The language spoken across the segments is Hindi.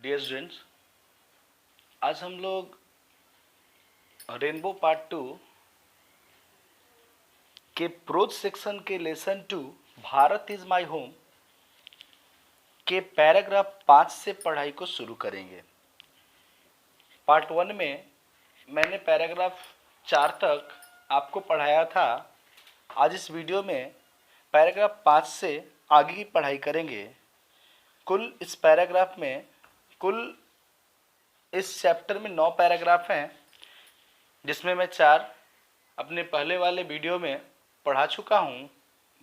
डियर स्टूडेंट्स, आज हम लोग रेनबो पार्ट 2 के प्रोज सेक्शन के lesson 2 Bharat is my home के पैराग्राफ 5 से पढ़ाई को शुरू करेंगे। पार्ट 1 में मैंने पैराग्राफ 4 तक आपको पढ़ाया था। आज इस वीडियो में पैराग्राफ 5 से आगे की पढ़ाई करेंगे। कुल इस पैराग्राफ में इस चैप्टर में 9 पैराग्राफ हैं, जिसमें मैं 4 अपने पहले वाले वीडियो में पढ़ा चुका हूँ।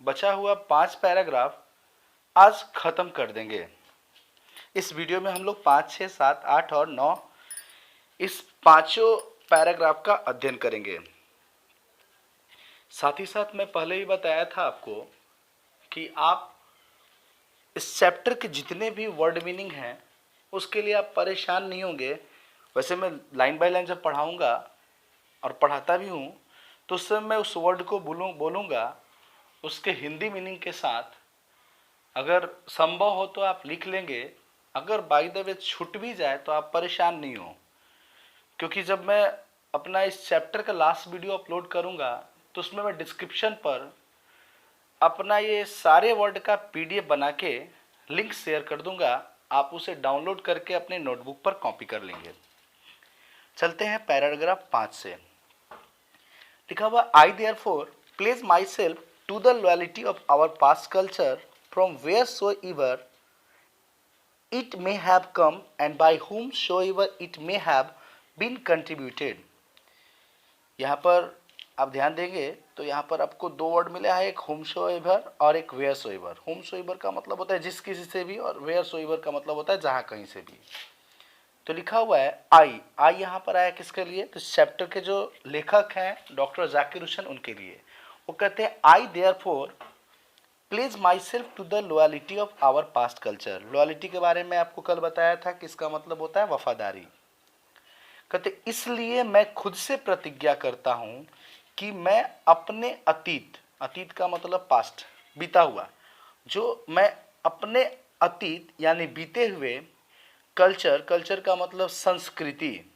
बचा हुआ 5 पैराग्राफ आज ख़त्म कर देंगे। इस वीडियो में हम लोग 5, 6, 7, 8 और 9 इस पांचों पैराग्राफ का अध्ययन करेंगे। साथ ही साथ मैं पहले ही बताया था आपको कि आप इस चैप्टर के जितने भी वर्ड मीनिंग हैं उसके लिए आप परेशान नहीं होंगे। वैसे मैं लाइन बाय लाइन जब पढ़ाऊँगा और पढ़ाता भी हूँ तो उस समय मैं उस वर्ड को बोलूँगा उसके हिंदी मीनिंग के साथ। अगर संभव हो तो आप लिख लेंगे, अगर बाय द वे छूट भी जाए तो आप परेशान नहीं हो, क्योंकि जब मैं अपना इस चैप्टर का लास्ट वीडियो अपलोड करूँगा तो उसमें मैं डिस्क्रिप्शन पर अपना ये सारे वर्ड का PDF बना के लिंक शेयर कर दूँगा। आप उसे डाउनलोड करके अपने नोटबुक पर कॉपी कर लेंगे। चलते हैं पैराग्राफ 5 से। लिखा हुआ, I therefore place myself to the loyalty of our past culture from where so ever it may have come and by whom so ever it may have been contributed. यहाँ पर आप ध्यान देंगे तो यहाँ पर आपको 2 वर्ड मिला है, एक whom सो एवर और एक where so ever. whom so ever का मतलब होता है जिस किसी से भी, और वेयर सो एवर का मतलब होता है जहाँ कहीं से भी। तो लिखा हुआ है आई यहाँ पर आया किसके लिए? तो चैप्टर के जो लेखक हैं डॉक्टर जाकिर हुसैन, उनके लिए। वो कहते हैं I therefore place myself to the loyalty of our past culture. Loyalty के बारे में आपको कल बताया था कि इसका मतलब होता है वफादारी। कहते इसलिए मैं खुद से प्रतिज्ञा करता हूँ कि मैं अपने अतीत का मतलब पास्ट, बीता हुआ, जो मैं अपने अतीत यानी बीते हुए कल्चर का मतलब संस्कृति,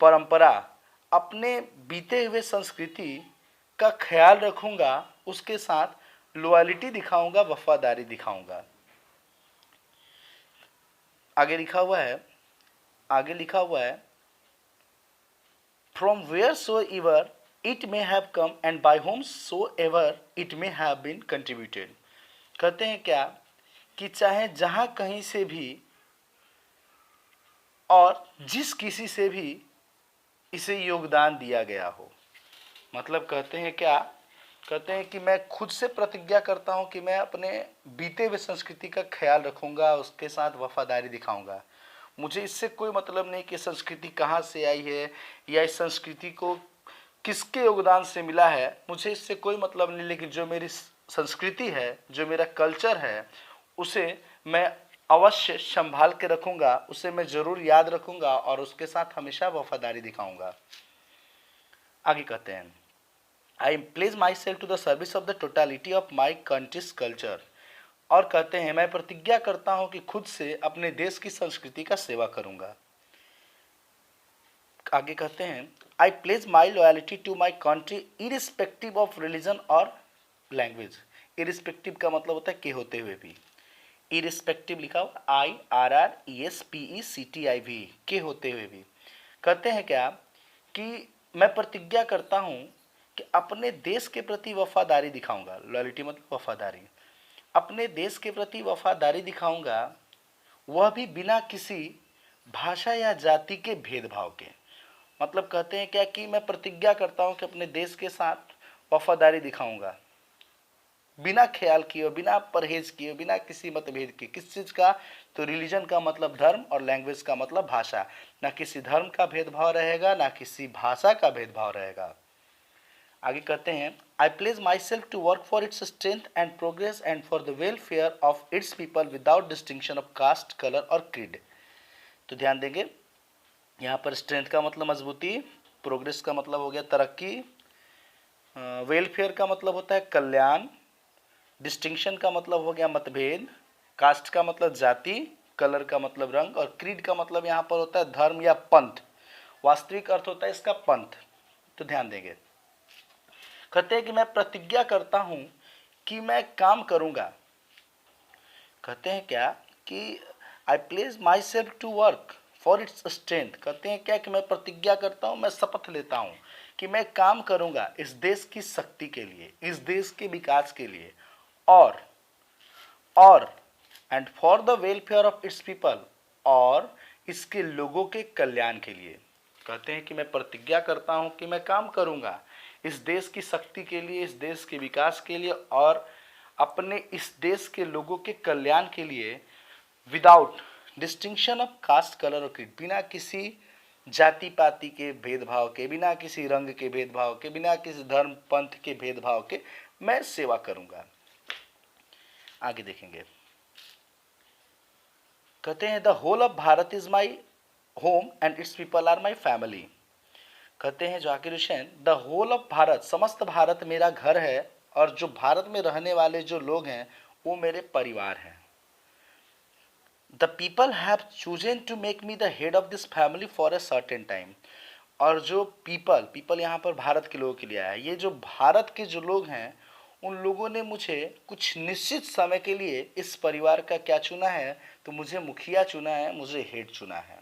परंपरा, अपने बीते हुए संस्कृति का ख्याल रखूंगा, उसके साथ लॉयल्टी दिखाऊंगा, वफादारी दिखाऊंगा। आगे लिखा हुआ है from where so ever it may have come and by whom so ever it may have been contributed. कहते हैं क्या कि चाहे जहाँ कहीं से भी और जिस किसी से भी इसे योगदान दिया गया हो। मतलब कहते हैं क्या? कहते हैं कि मैं खुद से प्रतिज्ञा करता हूं कि मैं अपने बीते हुए संस्कृति का ख्याल रखूंगा, उसके साथ वफादारी दिखाऊंगा। मुझे इससे कोई मतलब नहीं कि संस्कृति कहाँ से आई है या इस संस्कृति को किसके योगदान से मिला है, मुझे इससे कोई मतलब नहीं। लेकिन जो मेरी संस्कृति है, जो मेरा कल्चर है, उसे मैं अवश्य संभाल के रखूंगा, उसे मैं जरूर याद रखूंगा और उसके साथ हमेशा वफादारी दिखाऊंगा। आगे कहते हैं I place myself to the service of the totality of my country's culture. और कहते हैं मैं प्रतिज्ञा करता हूं कि खुद से अपने देश की संस्कृति का सेवा करूंगा। आगे कहते हैं I place my loyalty to my country irrespective of religion और लैंग्वेज। इरिस्पेक्टिव का मतलब होता है के होते हुए भी। इरिस्पेक्टिव लिखा हुआ IRRESPECTIV, के होते हुए भी। कहते हैं क्या कि मैं प्रतिज्ञा करता हूं कि अपने देश के प्रति वफादारी दिखाऊंगा। लॉयल्टी मतलब वफादारी। अपने देश के प्रति वफादारी दिखाऊंगा, वह भी बिना किसी भाषा या जाति के भेदभाव के। मतलब कहते हैं क्या कि मैं प्रतिज्ञा करता हूं कि अपने देश के साथ वफादारी दिखाऊंगा बिना ख्याल किए, बिना परहेज किए, बिना किसी मतभेद के। किस चीज़ का? तो रिलीजन का मतलब धर्म और लैंग्वेज का मतलब भाषा। ना किसी धर्म का भेदभाव रहेगा, ना किसी भाषा का भेदभाव रहेगा। आगे कहते हैं I place myself to work for its strength and progress and for the welfare of its people without distinction of caste, colour और क्रीड। तो ध्यान देंगे, यहाँ पर स्ट्रेंथ का मतलब मजबूती, प्रोग्रेस का मतलब हो गया तरक्की, वेलफेयर का मतलब होता है कल्याण, डिस्टिंक्शन का मतलब हो गया मतभेद, कास्ट का मतलब जाति, कलर का मतलब रंग, और क्रीड का मतलब यहाँ पर होता है धर्म या पंथ। वास्तविक अर्थ होता है इसका पंथ। तो ध्यान देंगे, कहते हैं कि मैं प्रतिज्ञा करता हूं कि मैं काम करूंगा। कहते हैं क्या कि I place myself to work for its strength. कहते हैं क्या कि मैं प्रतिज्ञा करता हूं, मैं शपथ लेता हूं कि मैं काम करूंगा इस देश की शक्ति के लिए, इस देश के विकास के लिए, और and for the welfare of its people, और इसके लोगों के कल्याण के लिए। कहते हैं कि मैं प्रतिज्ञा करता हूं कि मैं काम करूंगा इस देश की शक्ति के लिए, इस देश के विकास के लिए, और अपने इस देश के लोगों के कल्याण के लिए, without distinction of caste colour और क्रीड, बिना किसी जाति पाति के भेदभाव के, बिना किसी रंग के भेदभाव के, बिना किसी धर्म पंथ के भेदभाव के मैं सेवा करूंगा। आगे देखेंगे, कहते हैं the whole of Bharat is my home and its people are my family. कहते हैं Zakir Hussain, the whole of Bharat, समस्त भारत मेरा घर है, और जो भारत में रहने वाले जो लोग हैं वो मेरे परिवार हैं। The people have chosen to make me the head of this family for a certain time. और जो पीपल यहाँ पर भारत के लोगों के लिए आया है, ये जो भारत के जो लोग हैं उन लोगों ने मुझे कुछ निश्चित समय के लिए इस परिवार का क्या चुना है, तो मुझे मुखिया चुना है, मुझे हेड चुना है।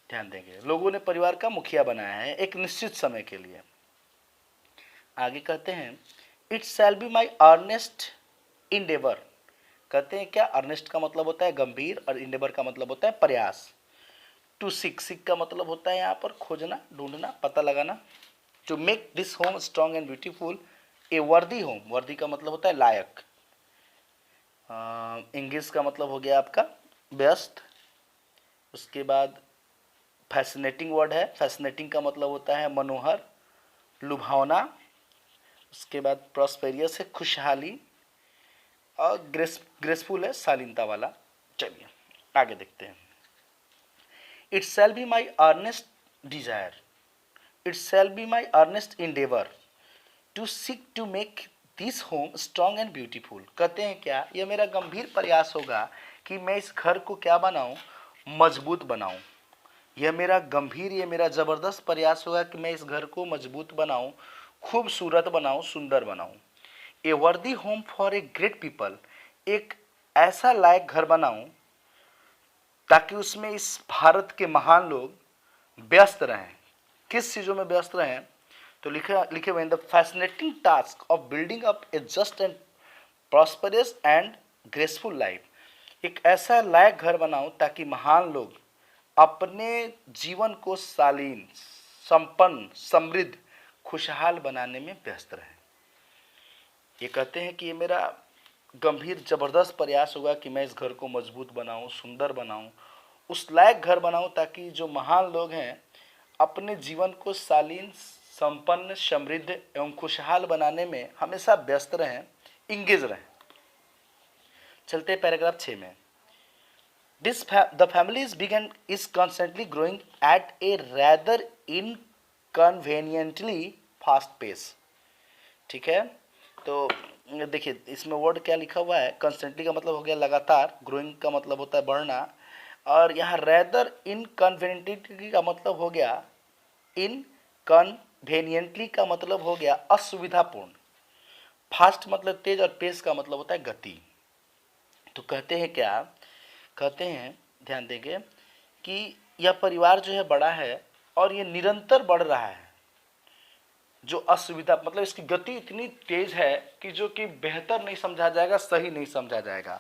ध्यान देंगे, लोगों ने परिवार का मुखिया बनाया है एक निश्चित समय के लिए। आगे कहते हैं it shall be my earnest endeavour. कहते हैं क्या, अर्नेस्ट का मतलब होता है गंभीर, और इंडेवर का मतलब होता है प्रयास। टू सिक, सिक का मतलब होता है यहाँ पर खोजना, ढूंढना, पता लगाना। To make this home strong and beautiful, a worthy home, वर्दी का मतलब होता है लायक। इंग्लिश का मतलब हो गया आपका व्यस्त। उसके बाद फैसिनेटिंग वर्ड है, फैसिनेटिंग का मतलब होता है मनोहर, लुभावना। उसके बाद प्रॉस्पेरियस है खुशहाली, और ग्रेसफुल है शालीनता वाला। चलिए आगे देखते हैं। It shall be my earnest desire, it shall be my earnest endeavour to seek to make this home strong and beautiful. कहते हैं क्या, यह मेरा गंभीर प्रयास होगा कि मैं इस घर को क्या बनाऊं, मजबूत बनाऊं। यह मेरा गंभीर, यह मेरा जबरदस्त प्रयास होगा कि मैं इस घर को मजबूत बनाऊं, खूबसूरत बनाऊं, सुंदर बनाऊं। ए worthy home for a great people, एक ऐसा लायक घर बनाऊं ताकि उसमें इस भारत के महान लोग व्यस्त रहें। किस चीज़ों में व्यस्त रहें, तो लिखे हुए in the fascinating task of building up A just and prosperous and graceful life. एक ऐसा लायक घर बनाऊं ताकि महान लोग अपने जीवन को शालीन, संपन्न, समृद्ध, खुशहाल बनाने में व्यस्त रहें। ये कहते हैं कि ये मेरा गंभीर जबरदस्त प्रयास होगा कि मैं इस घर को मजबूत बनाऊं, सुंदर बनाऊं, उस लायक घर बनाऊं ताकि जो महान लोग हैं अपने जीवन को शालीन, संपन्न, समृद्ध एवं खुशहाल बनाने में हमेशा व्यस्त रहें, इंगेज रहें। चलते हैं पैराग्राफ 6 में। The family is big and is constantly growing at a rather inconveniently fast pace। ठीक है, तो देखिए इसमें वर्ड क्या लिखा हुआ है, कंस्टेंटली का मतलब हो गया लगातार, ग्रोइंग का मतलब होता है बढ़ना, और यहाँ रेदर इनकन्वीनियंटली का मतलब हो गया, इनकन्वीनियंटली का मतलब हो गया असुविधापूर्ण, फास्ट मतलब तेज, और पेस का मतलब होता है गति। तो कहते हैं क्या, कहते हैं ध्यान देंगे कि यह परिवार जो है बड़ा है और ये निरंतर बढ़ रहा है। जो असुविधा मतलब इसकी गति इतनी तेज है कि जो कि बेहतर नहीं समझा जाएगा, सही नहीं समझा जाएगा,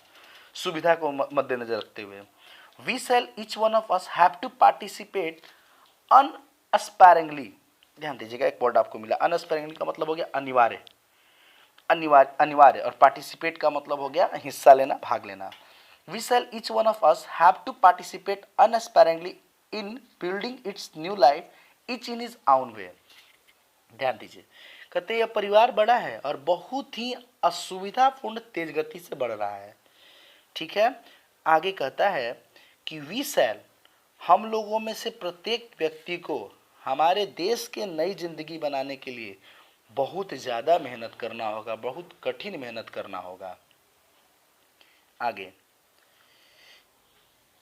सुविधा को मद्देनजर रखते हुए। We shall each one of us have to participate unaspiringly. ध्यान दीजिएगा, एक वर्ड आपको मिला, अनएस्पायरिंगली का मतलब हो गया अनिवार्य, अनिवार्य, अनिवार्य, और पार्टिसिपेट का मतलब हो गया हिस्सा लेना, भाग लेना। We shall each one of us have to participate unaspiringly in building its new life each in his own way. ध्यान दीजिए, कहते यह परिवार बड़ा है और बहुत ही असुविधापूर्ण तेज गति से बढ़ रहा है। ठीक है, आगे कहता है कि वी शैल, हम लोगों में से प्रत्येक व्यक्ति को हमारे देश के नई जिंदगी बनाने के लिए बहुत ज़्यादा मेहनत करना होगा, बहुत कठिन मेहनत करना होगा। आगे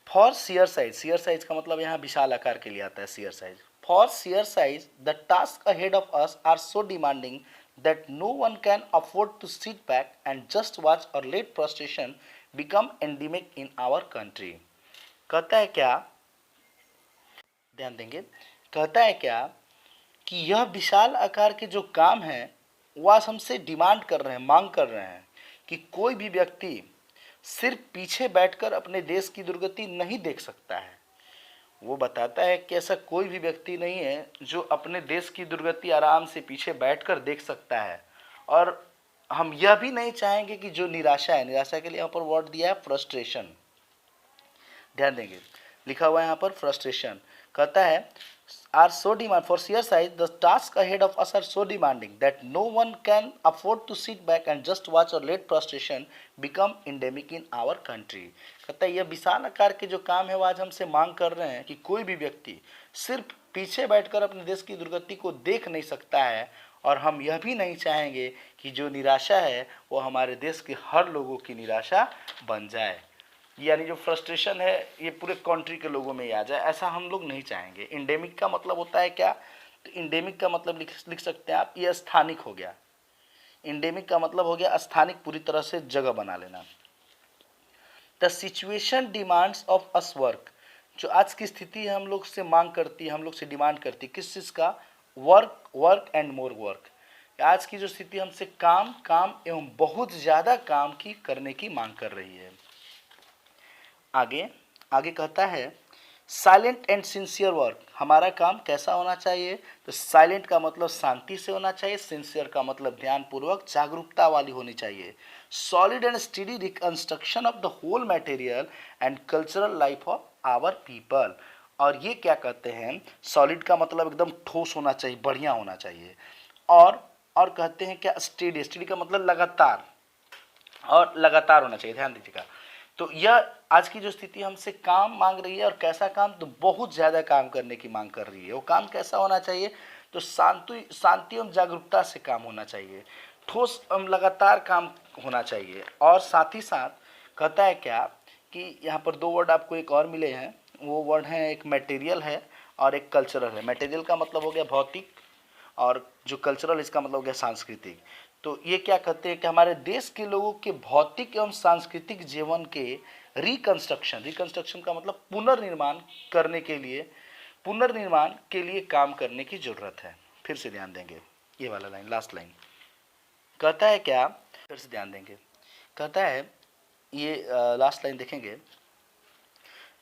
फॉर shear साइज का मतलब यहाँ विशाल आकार के लिए आता है shear size. For shear size the task ahead of us are so demanding that no one can afford to sit back and just watch or let prostration become endemic in our country। कहता है क्या, ध्यान देंगे, कहता है क्या कि यह विशाल आकार के जो काम हैं वह आज हमसे डिमांड कर रहे हैं, मांग कर रहे हैं कि कोई भी व्यक्ति सिर्फ पीछे बैठकर अपने देश की दुर्गति नहीं देख सकता है। वो बताता है कि ऐसा कोई भी व्यक्ति नहीं है जो अपने देश की दुर्गति आराम से पीछे बैठकर देख सकता है। और हम यह भी नहीं चाहेंगे कि जो निराशा है, निराशा के लिए यहाँ पर वर्ड दिया है फ्रस्ट्रेशन, ध्यान देंगे, लिखा हुआ है यहाँ पर फ्रस्ट्रेशन। कहता है are so demand for sheer size the task ahead of us are so demanding that no one can afford to sit back and just watch or let prostration become endemic in our country। कहता है यह विशाल आकार के जो काम है वो आज हमसे मांग कर रहे हैं कि कोई भी व्यक्ति सिर्फ पीछे बैठकर अपने देश की दुर्गति को देख नहीं सकता है, और हम यह भी नहीं चाहेंगे कि जो निराशा है वो हमारे देश के हर लोगों की निराशा बन जाए, यानी जो फ्रस्ट्रेशन है ये पूरे कंट्री के लोगों में ही आ जाए, ऐसा हम लोग नहीं चाहेंगे। इंडेमिक का मतलब होता है क्या, तो इंडेमिक का मतलब लिख सकते हैं आप, ये स्थानिक हो गया। इंडेमिक का मतलब हो गया स्थानिक, पूरी तरह से जगह बना लेना। The situation demands of us work, जो आज की स्थिति है हम लोग से मांग करती है, हम लोग से डिमांड करती है किस चीज़ का, वर्क एंड मोर वर्क। आज की जो स्थिति हमसे काम एवं बहुत ज़्यादा काम की करने की मांग कर रही है। आगे कहता है साइलेंट एंड सिंसियर वर्क, हमारा काम कैसा होना चाहिए, तो साइलेंट का मतलब शांति से होना चाहिए, सिंसियर का मतलब ध्यानपूर्वक जागरूकता वाली होनी चाहिए। Solid and steady reconstruction of the whole material and cultural life of our people. और ये क्या कहते हैं, सॉलिड का मतलब एकदम ठोस होना चाहिए, बढ़िया होना चाहिए। और कहते हैं क्या, स्टडी का मतलब लगातार, और लगातार होना चाहिए, ध्यान दीजिएगा। तो यह आज की जो स्थिति हमसे काम मांग रही है, और कैसा काम, तो बहुत ज़्यादा काम करने की मांग कर रही है। वो काम कैसा होना चाहिए, तो शांति एवं जागरूकता से काम होना चाहिए, ठोस एवं लगातार काम होना चाहिए। और साथ ही साथ कहता है क्या कि यहाँ पर दो वर्ड आपको एक और मिले हैं, वो वर्ड हैं, एक मटेरियल है और एक कल्चरल है। मटेरियल का मतलब हो गया भौतिक, और जो कल्चरल इसका मतलब हो गया सांस्कृतिक। तो ये क्या कहते हैं कि हमारे देश के लोगों के भौतिक एवं सांस्कृतिक जीवन के रिकंस्ट्रक्शन का मतलब पुनर्निर्माण के लिए काम करने की जरूरत है। फिर से ध्यान देंगे ये वाला लाइन, लास्ट लाइन कहता है क्या, फिर से ध्यान देंगे, कहता है ये लास्ट लाइन देखेंगे,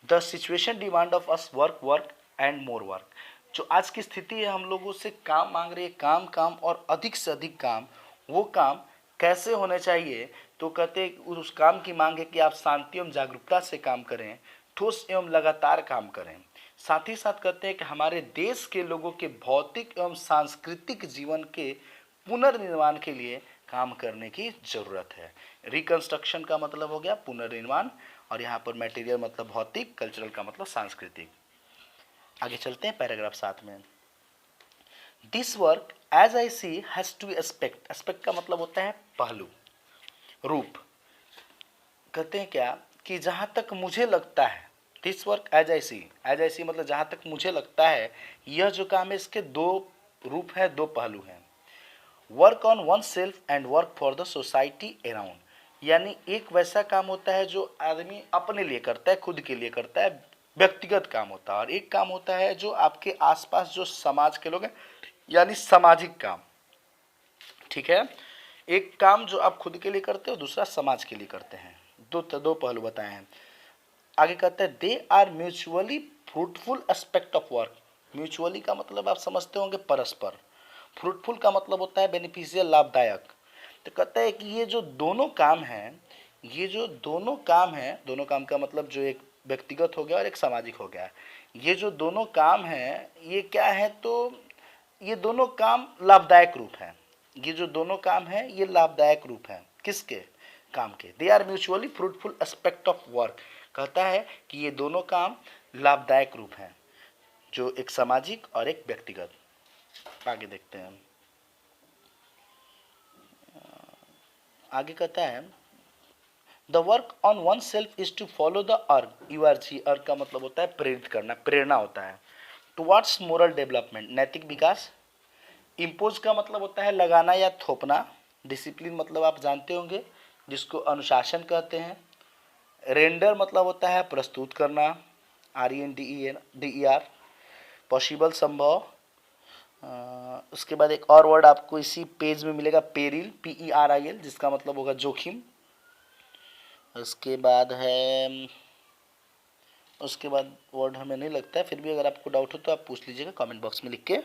the situation demand of us work and more work. जो आज की स्थिति है हम लोगों से काम मांग रही है, काम और अधिक से अधिक काम। वो काम कैसे होने चाहिए, तो कहते हैं उस काम की मांग है कि आप शांति एवं जागरूकता से काम करें, ठोस एवं लगातार काम करें। साथ ही साथ कहते हैं कि हमारे देश के लोगों के भौतिक एवं सांस्कृतिक जीवन के पुनर्निर्माण के लिए काम करने की जरूरत है। रिकंस्ट्रक्शन का मतलब हो गया पुनर्निर्माण, और यहाँ पर मटेरियल मतलब भौतिक, कल्चरल का मतलब सांस्कृतिक। आगे चलते हैं पैराग्राफ 7 में। This work as I see has two aspect, aspect का मतलब होता है पहलू, रूप। कहते हैं क्या कि जहाँ तक मुझे लगता है, दिस वर्क एज आई सी मतलब जहाँ तक मुझे लगता है, यह जो काम है इसके दो रूप हैं, दो पहलू हैं। Work on one self and work for the society around, यानी एक वैसा काम होता है जो आदमी अपने लिए करता है, खुद के लिए करता है, व्यक्तिगत काम होता है। और एक काम होता है जो आपके आसपास जो समाज के लोग हैं, यानी सामाजिक काम। ठीक है, एक काम जो आप खुद के लिए करते हो, दूसरा समाज के लिए करते हैं। दो पहलू बताए हैं। आगे कहते हैं they are mutually fruitful aspect of work. Mutually का मतलब आप समझते होंगे परस्पर, फ्रूटफुल का मतलब होता है बेनिफिशियल, लाभदायक। तो कहता है कि ये जो दोनों काम हैं, दोनों काम का मतलब जो एक व्यक्तिगत हो गया और एक सामाजिक हो गया। ये जो दोनों काम हैं ये क्या है, तो ये दोनों काम लाभदायक रूप हैं। ये जो दोनों काम हैं ये लाभदायक रूप हैं, किसके, काम के। They are mutually fruitful aspect of work, कहता है कि ये दोनों काम लाभदायक रूप हैं, जो एक सामाजिक और एक व्यक्तिगत। आगे देखते हैं, आगे कहता है the work on oneself is to follow the urge, URG, अर्ग का मतलब होता है प्रेरित करना, प्रेरणा होता है। टुवर्ड्स मोरल डेवलपमेंट, नैतिक विकास। इम्पोज का मतलब होता है लगाना या थोपना। डिसिप्लिन मतलब आप जानते होंगे, जिसको अनुशासन कहते हैं। रेंडर मतलब होता है प्रस्तुत करना, RENDER। पॉसिबल, संभव। उसके बाद एक और वर्ड आपको इसी पेज में मिलेगा, पेरिल, PERIL, जिसका मतलब होगा जोखिम। उसके बाद वर्ड हमें नहीं लगता है, फिर भी अगर आपको डाउट हो तो आप पूछ लीजिएगा कमेंट बॉक्स में लिख के।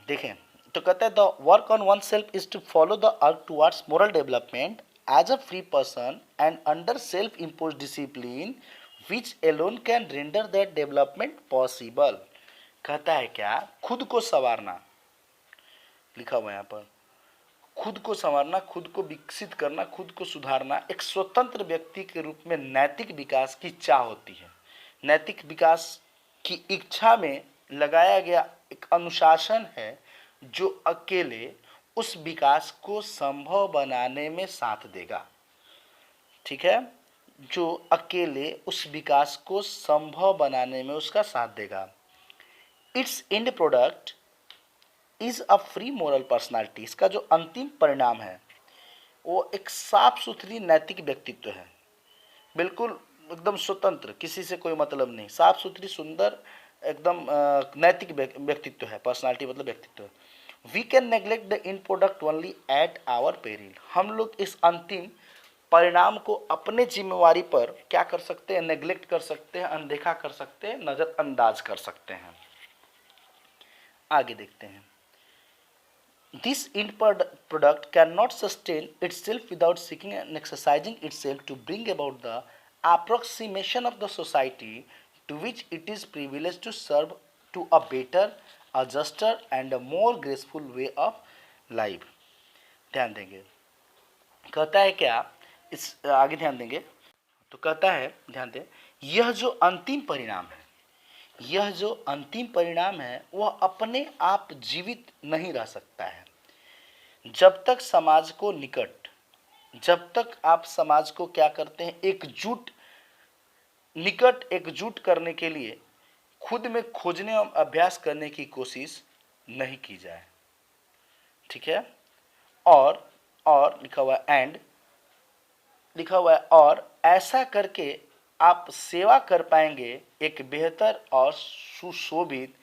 देखें, तो कहता है the work on oneself is to follow the arc towards moral development as a free person and under self impose discipline which alone can render that development possible. कहता है क्या, खुद को संवारना, लिखा हुआ है यहाँ पर, खुद को संवारना, खुद को विकसित करना, खुद को सुधारना एक स्वतंत्र व्यक्ति के रूप में नैतिक विकास की चाह होती है। नैतिक विकास की इच्छा में लगाया गया एक अनुशासन है जो अकेले उस विकास को संभव बनाने में साथ देगा। ठीक है, जो अकेले उस विकास को संभव बनाने में उसका साथ देगा। It's and product is a free moral personality, इसका जो अंतिम परिणाम है वो एक साफ सुथरी नैतिक व्यक्तित्व है, बिल्कुल एकदम स्वतंत्र, किसी से कोई मतलब नहीं, साफ सुथरी सुंदर एकदम नैतिक व्यक्तित्व है। पर्सनालिटी मतलब व्यक्तित्व। We can neglect the in product only at our peril, हम लोग इस अंतिम परिणाम को अपने जिम्मेवारी पर क्या कर सकते हैं, नेग्लेक्ट कर सकते हैं, अनदेखा कर सकते हैं, नज़रअंदाज कर सकते हैं। आगे देखते हैं। This end product cannot sustain itself without seeking and exercising itself to bring about the approximation of the society to which it is privileged to serve to a better, a juster and a more graceful way of life। ध्यान देंगे, कहता है क्या, इस आगे ध्यान देंगे तो कहता है, ध्यान दें, यह जो अंतिम परिणाम है, यह जो अंतिम परिणाम है वह अपने आप जीवित नहीं रह सकता है जब तक समाज को निकट, जब तक आप समाज को क्या करते हैं, निकट एकजुट करने के लिए खुद में खोजने और अभ्यास करने की कोशिश नहीं की जाए। ठीक है, और लिखा हुआ है एंड, लिखा हुआ है और ऐसा करके आप सेवा कर पाएंगे एक बेहतर और सुशोभित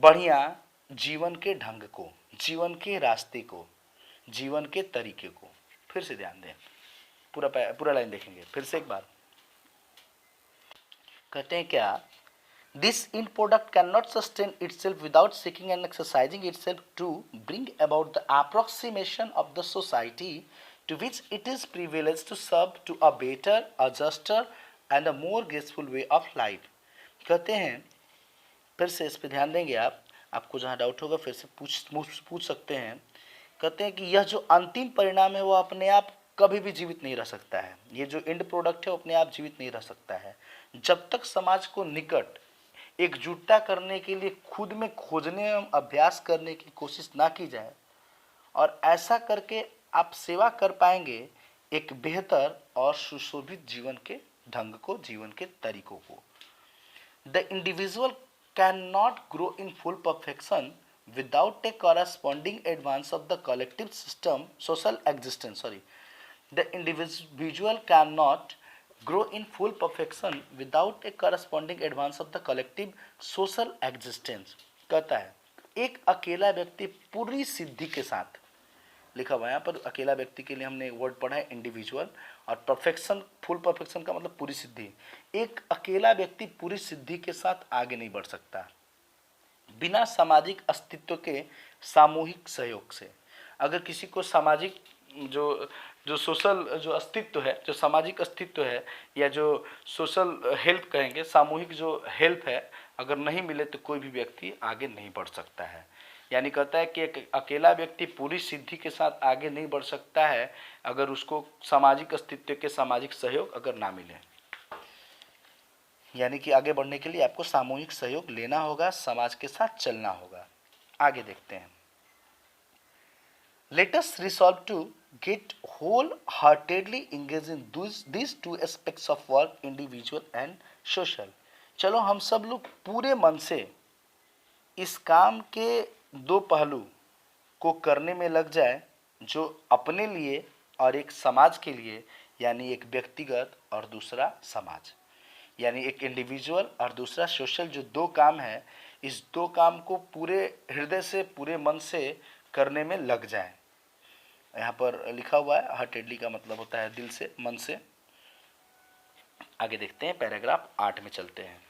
बढ़िया जीवन के ढंग को, जीवन के रास्ते को, जीवन के तरीके को। फिर से ध्यान दें, पूरा लाइन देखेंगे फिर से एक बार। कहते हैं क्या, this in product can not sustain itself without seeking and exercising itself to bring about the approximation of the society to which it is privilege to serve to a better, a juster and a more graceful way of life. कहते हैं, फिर से इस पर ध्यान देंगे आप, आपको जहाँ डाउट होगा फिर से पूछ सकते हैं। कहते हैं कि यह जो अंतिम परिणाम है वो अपने आप कभी भी जीवित नहीं रह सकता है, ये जो एंड प्रोडक्ट है वो अपने आप जीवित नहीं रह सकता है जब तक समाज को निकट एकजुटता करने के लिए खुद में खोजने एवं अभ्यास करने की कोशिश ना की जाए, और ऐसा करके आप सेवा कर पाएंगे एक बेहतर और सुशोभित जीवन के ढंग को, जीवन के तरीकों को। The individual can not grow in full perfection without a corresponding advance of the collective system social existence. The individual cannot grow in full perfection without a corresponding advance of the collective social existence। कहता है एक अकेला व्यक्ति पूरी सिद्धि के साथ, लिखा हुआ है यहाँ पर, अकेला व्यक्ति के लिए हमने वर्ड पढ़ा है इंडिविजुअल, और परफेक्शन, फुल परफेक्शन का मतलब पूरी सिद्धि। एक अकेला व्यक्ति पूरी सिद्धि के साथ आगे नहीं बढ़ सकता बिना सामाजिक अस्तित्व के सामूहिक सहयोग से। अगर किसी को सामाजिक जो सोशल जो अस्तित्व है, जो सामाजिक अस्तित्व है, या जो सोशल हेल्प कहेंगे, सामूहिक जो हेल्प है, अगर नहीं मिले तो कोई भी व्यक्ति आगे नहीं बढ़ सकता है। यानी कहता है कि एक अकेला व्यक्ति पूरी सिद्धि के साथ आगे नहीं बढ़ सकता है अगर उसको सामाजिक अस्तित्व के सामाजिक सहयोग अगर ना मिले। यानी कि आगे बढ़ने के लिए आपको सामूहिक सहयोग लेना होगा, समाज के साथ चलना होगा। आगे देखते हैं। Let us resolve to get wholeheartedly engaged in these two aspects of work, individual and social. चलो हम सब लोग पूरे मन से इस काम के दो पहलू को करने में लग जाए, जो अपने लिए और एक समाज के लिए, यानी एक व्यक्तिगत और दूसरा समाज, यानी एक इंडिविजुअल और दूसरा सोशल, जो दो काम है, इस दो काम को पूरे हृदय से पूरे मन से करने में लग जाए। यहाँ पर लिखा हुआ है हार्टेडली का मतलब होता है दिल से, मन से। आगे देखते हैं, पैराग्राफ 8 में चलते हैं।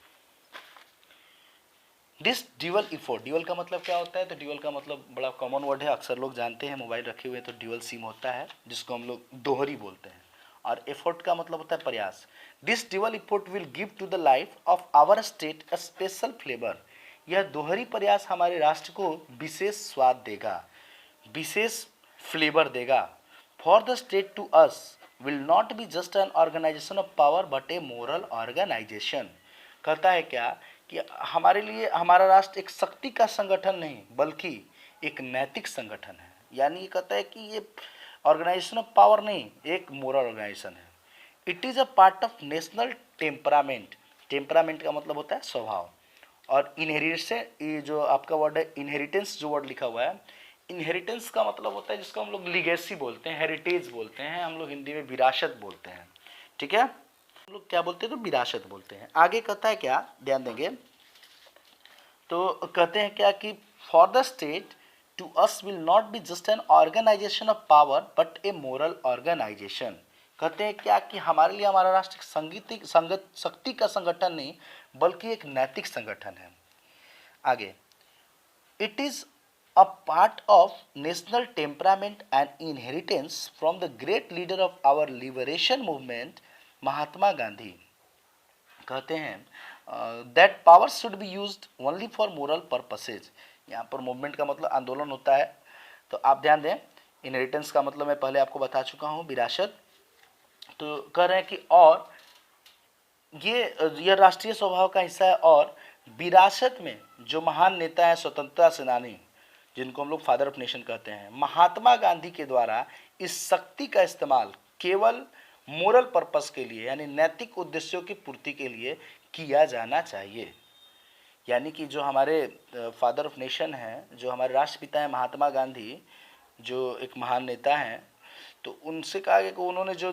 दिस ड्यूअल इफोर्ट, ड्यूअल का मतलब क्या होता है? तो ड्यूअल का मतलब बड़ा कॉमन वर्ड है, अक्सर लोग जानते हैं, मोबाइल रखे हुए तो ड्यूअल सिम होता है जिसको हम लोग दोहरी बोलते हैं, और एफोर्ट का मतलब होता है प्रयास। This dual effort will give to the life of our state a special flavour, यह दोहरी प्रयास हमारे राष्ट्र को विशेष स्वाद देगा, विशेष फ्लेवर देगा। For the state to us will not be just an organisation of power but a moral organisation. कहता है क्या कि हमारे लिए हमारा राष्ट्र एक शक्ति का संगठन नहीं बल्कि एक नैतिक संगठन है, यानी ये कहता है कि ये ऑर्गेनाइजेशन ऑफ पावर नहीं, एक मोरल ऑर्गेनाइजेशन है। It is a part of national temperament, temperament का मतलब होता है स्वभाव, और इनहेरिटेंस, ये जो आपका वर्ड है इनहेरिटेंस, जो वर्ड लिखा हुआ है, इनहेरिटेंस का मतलब होता है जिसको हम लोग लीगेसी बोलते हैं, हेरिटेज बोलते हैं, हम लोग हिंदी में विरासत बोलते हैं, ठीक है, हम लोग क्या बोलते हैं? तो विरासत बोलते हैं। आगे कहता है क्या, ध्यान देंगे, तो कहते हैं क्या कि for the state to us will not be just an organisation of power but a moral organisation. कहते हैं क्या कि हमारे लिए हमारा राष्ट्र संगत शक्ति का संगठन नहीं बल्कि एक नैतिक संगठन है। आगे, it is a part of national temperament and inheritance from the great leader of our liberation movement, Mahatma Gandhi. कहते हैं that power should be used only for moral purposes. यहाँ पर मूवमेंट का मतलब आंदोलन होता है, तो आप ध्यान दें। इनहेरिटेंस का मतलब मैं पहले आपको बता चुका हूँ, विरासत। तो कह रहे हैं कि और ये राष्ट्रीय स्वभाव का हिस्सा है, और विरासत में जो महान नेता है, स्वतंत्रता सेनानी, जिनको हम लोग फादर ऑफ नेशन कहते हैं, महात्मा गांधी के द्वारा इस शक्ति का इस्तेमाल केवल मोरल पर्पस के लिए, यानी नैतिक उद्देश्यों की पूर्ति के लिए किया जाना चाहिए। यानी कि जो हमारे फादर ऑफ नेशन हैं, जो हमारे राष्ट्रपिता हैं महात्मा गांधी, जो एक महान नेता हैं, तो उनसे कहा गया कि उन्होंने जो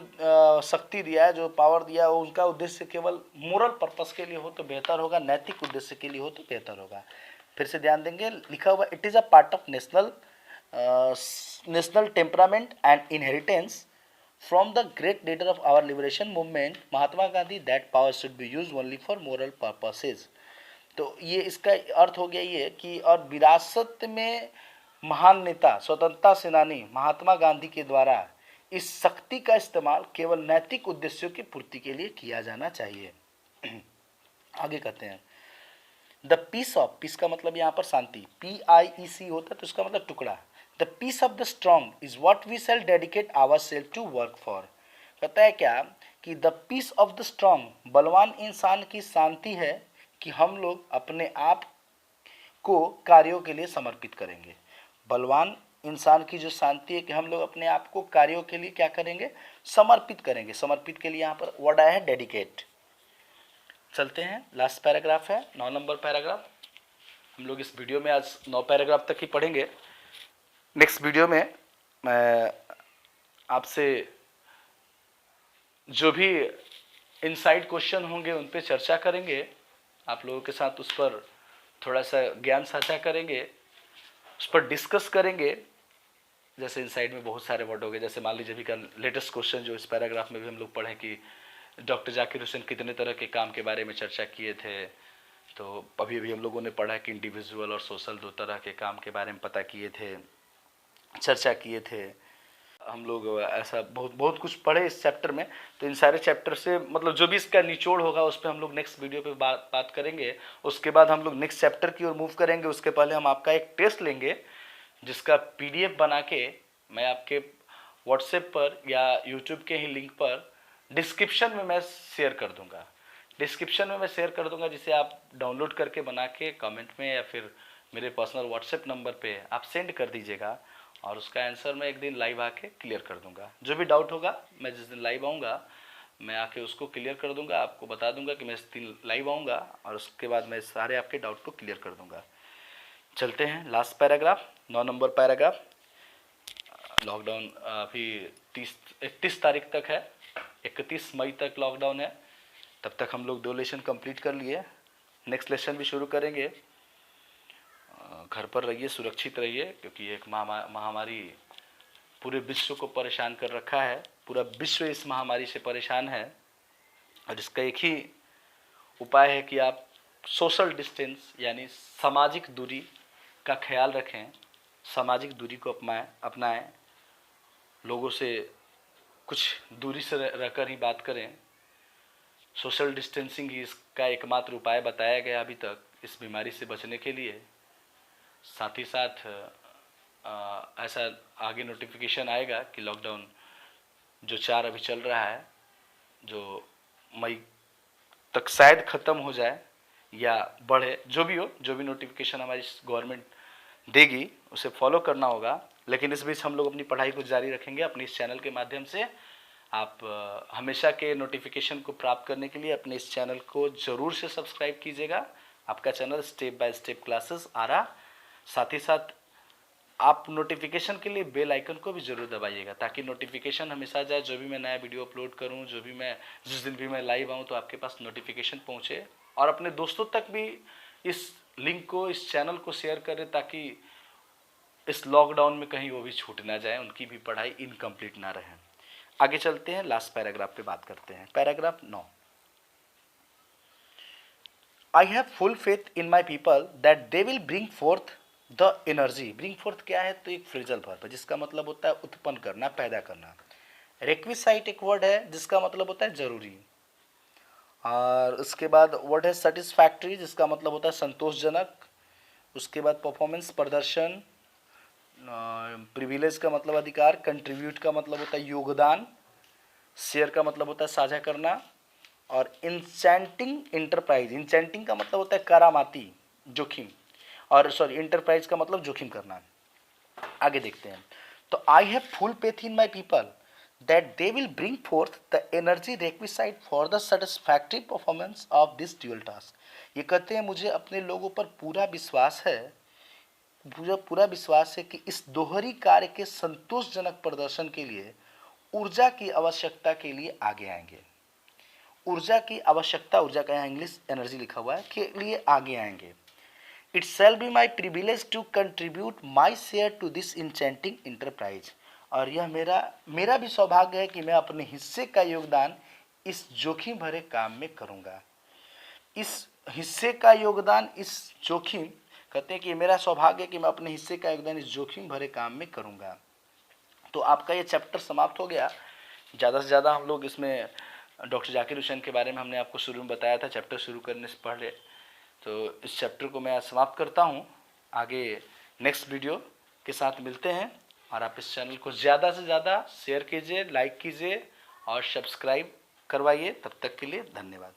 शक्ति दिया है, जो पावर दिया है, उनका उद्देश्य केवल मोरल पर्पस के लिए हो तो बेहतर होगा, नैतिक उद्देश्य के लिए हो तो बेहतर होगा। फिर से ध्यान देंगे, लिखा हुआ it is a part of national temperament and inheritance from the great leader of our liberation movement Mahatma Gandhi that power should be use only for moral purposes. तो ये इसका अर्थ हो गया ये कि और विरासत में महान नेता, स्वतंत्रता सेनानी महात्मा गांधी के द्वारा इस शक्ति का इस्तेमाल केवल नैतिक उद्देश्यों की पूर्ति के लिए किया जाना चाहिए। आगे कहते हैं, द पीस ऑफ, पीस का मतलब यहाँ पर शांति, PIEC होता है, तो इसका मतलब टुकड़ा। The piece of the strong is what we sell dedicate our self to work for. कहता है क्या कि the piece of the strong, बलवान इंसान की शांति है कि हम लोग अपने आप को कार्यों के लिए समर्पित करेंगे। बलवान इंसान की जो शांति है कि हम लोग अपने आप को कार्यों के लिए क्या करेंगे? समर्पित करेंगे। समर्पित के लिए यहाँ पर वर्ड आया है डेडिकेट। चलते हैं, लास्ट पैराग्राफ है, 9 नंबर पैराग्राफ। हम लोग इस वीडियो में आज 9 पैराग्राफ तक ही पढ़ेंगे। नेक्स्ट वीडियो में मैं आपसे जो भी इनसाइड क्वेश्चन होंगे उन पे चर्चा करेंगे, आप लोगों के साथ उस पर थोड़ा सा ज्ञान साझा करेंगे, उस पर डिस्कस करेंगे। जैसे इनसाइड में बहुत सारे वर्ड हो गए, जैसे मान लीजिए अभी का लेटेस्ट क्वेश्चन जो इस पैराग्राफ में भी हम लोग पढ़ें कि डॉक्टर जाकिर हुसैन कितने तरह के काम के बारे में चर्चा किए थे। तो अभी अभी हम लोगों ने पढ़ा कि इंडिविजुअल और सोशल 2 तरह के काम के बारे में पता किए थे, चर्चा किए थे हम लोग। ऐसा बहुत बहुत कुछ पढ़े इस चैप्टर में। तो इन सारे चैप्टर से मतलब जो भी इसका निचोड़ होगा उस पर हम लोग नेक्स्ट वीडियो पे बात करेंगे। उसके बाद हम लोग नेक्स्ट चैप्टर की ओर मूव करेंगे। उसके पहले हम आपका एक टेस्ट लेंगे जिसका PDF बना के मैं आपके व्हाट्सएप पर या यूट्यूब के ही लिंक पर डिस्क्रिप्शन में मैं शेयर कर दूंगा। डिस्क्रिप्शन में मैं शेयर कर दूंगा, जिसे आप डाउनलोड करके बना के कमेंट में या फिर मेरे पर्सनल व्हाट्सएप नंबर पे आप सेंड कर दीजिएगा। और उसका आंसर मैं एक दिन लाइव आके क्लियर कर दूंगा। जो भी डाउट होगा मैं जिस दिन लाइव आऊँगा मैं आके उसको क्लियर कर दूंगा, आपको बता दूंगा कि मैं इस दिन लाइव आऊँगा और उसके बाद मैं सारे आपके डाउट को क्लियर कर दूंगा। चलते हैं last paragraph, 9 number paragraph. Lockdown अभी 31 तारीख तक है, 31 मई तक लॉकडाउन है। तब तक हम लोग 2 लेसन कंप्लीट कर लिए, नेक्स्ट लेसन भी शुरू करेंगे। घर पर रहिए, सुरक्षित रहिए, क्योंकि एक महामारी पूरे विश्व को परेशान कर रखा है। पूरा विश्व इस महामारी से परेशान है और इसका एक ही उपाय है कि आप सोशल डिस्टेंस यानी सामाजिक दूरी का ख्याल रखें, सामाजिक दूरी को अपनाएं, लोगों से कुछ दूरी से रहकर ही बात करें। सोशल डिस्टेंसिंग ही इसका एकमात्र उपाय बताया गया अभी तक इस बीमारी से बचने के लिए। साथ ही साथ ऐसा आगे नोटिफिकेशन आएगा कि लॉकडाउन जो 4 अभी चल रहा है, जो मई तक शायद ख़त्म हो जाए या बढ़े, जो भी हो, जो भी नोटिफिकेशन हमारी गवर्नमेंट देगी उसे फॉलो करना होगा। लेकिन इस बीच हम लोग अपनी पढ़ाई को जारी रखेंगे अपने इस चैनल के माध्यम से। आप हमेशा के नोटिफिकेशन को प्राप्त करने के लिए अपने इस चैनल को ज़रूर से सब्सक्राइब कीजिएगा। आपका channel step by step classes आ रहा। साथ ही साथ आप नोटिफिकेशन के लिए बेल आइकन को भी ज़रूर दबाइएगा ताकि नोटिफिकेशन हमेशा जाए। जो भी मैं नया वीडियो अपलोड करूं, जो भी मैं जिस दिन भी मैं लाइव आऊं तो आपके पास नोटिफिकेशन पहुंचे। और अपने दोस्तों तक भी इस लिंक को, इस चैनल को शेयर करें ताकि इस लॉकडाउन में कहीं वो भी छूट ना जाए, उनकी भी पढ़ाई इनकम्प्लीट ना रहे। आगे चलते हैं, लास्ट पैराग्राफ पे बात करते हैं। Paragraph 9। I have full faith in my people that they will bring fourth the energy. Bring fourth क्या है? तो एक फ्रेजल वर्ब है जिसका मतलब होता है उत्पन्न करना, पैदा करना। रिक्विसाइट एक वर्ड है जिसका मतलब होता है जरूरी। और उसके बाद वर्ड है सेटिस्फैक्ट्री जिसका मतलब होता है संतोषजनक। उसके बाद परफॉर्मेंस प्रदर्शन। प्रिविलेज का मतलब अधिकार। कंट्रीब्यूट का मतलब होता है योगदान। शेयर का मतलब होता है साझा करना। और इंचेंटिंग इंटरप्राइज, इंचेंटिंग का मतलब होता है करामाती, जोखिम। और सॉरी, इंटरप्राइज का मतलब जोखिम करना। आगे देखते हैं। तो I have full faith in my people that they will bring fourth the energy requisite for the satisfactory performance of this dual task. ये कहते हैं मुझे अपने लोगों पर पूरा विश्वास है, पूरा विश्वास है कि इस दोहरी कार्य के संतोषजनक प्रदर्शन के लिए ऊर्जा की आवश्यकता के लिए आगे आएंगे। ऊर्जा की आवश्यकता, ऊर्जा का यहाँ इंग्लिश एनर्जी लिखा हुआ है, के लिए आगे आएंगे। It shall be my privilege to contribute my share to this enchanting enterprise. और यह मेरा भी सौभाग्य है कि मैं अपने हिस्से का योगदान इस जोखिम भरे काम में करूँगा। इस हिस्से का योगदान इस जोखिम, कहते हैं कि मेरा सौभाग्य है कि मैं अपने हिस्से का योगदान इस जोखिम भरे काम में करूँगा। तो आपका ये चैप्टर समाप्त हो गया। ज़्यादा से ज़्यादा हम लोग इसमें डॉक्टर जाकिर हुसैन के बारे में हमने आपको शुरू में बताया था चैप्टर शुरू करने से पहले। तो इस चैप्टर को मैं समाप्त करता हूँ। आगे नेक्स्ट वीडियो के साथ मिलते हैं और आप इस चैनल को ज़्यादा से ज़्यादा शेयर कीजिए, लाइक कीजिए और सब्सक्राइब करवाइए। तब तक के लिए धन्यवाद।